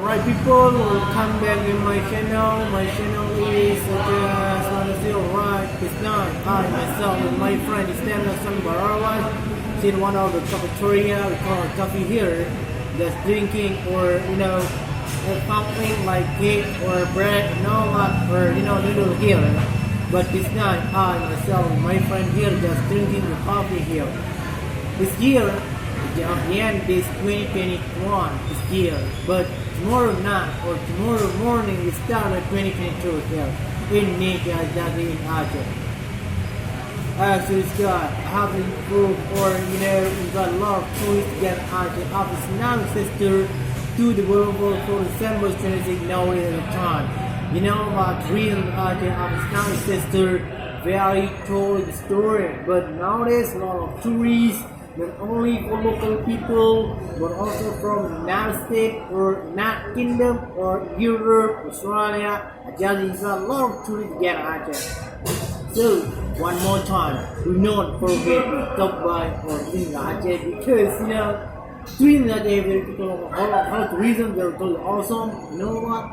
Alright, people, welcome back in my channel. My channel is just honestly alright. It's not I myself and my friend is Daniel Barawas. In one of the cafeteria, we call it coffee here, just drinking or something like cake or bread and all that, or noodle here. But this night, I myself and my friend here just drinking the coffee here. This year, the end is 2021 this year, but tomorrow night or tomorrow morning we start at 2022 here in Indonesia, in Aceh. Actually, God, have improved or we got a lot of tourists to get Aceh of its now sister to the World War for December 26 nowadays at the time. You know about reason Aceh of its now sister very told the story, but nowadays a lot of tourists. Not only for local people, but also from the United States or United Kingdom or Europe, Australia. Just a lot of tourists get Aceh. So one more time, do not forget to stop by or visit Aceh because tourism Aceh very people all tourism they're totally awesome. You know what?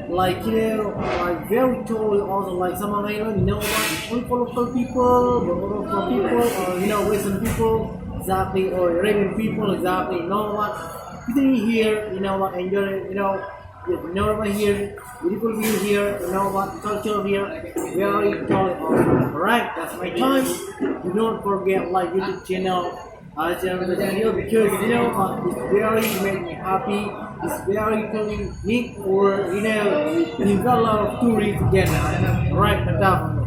Like very totally awesome. Like some island, you know what? Only for local people, but also for people or Western people. Exactly, or Arabian people, exactly, what? People here, what, enjoy it, what here, beautiful view here, what, culture here, very totally awesome. Alright, that's my time. Do not forget like YouTube channel, the video because it's very make me happy. It's very totally neat, or you got a lot of tourists again. Alright, that's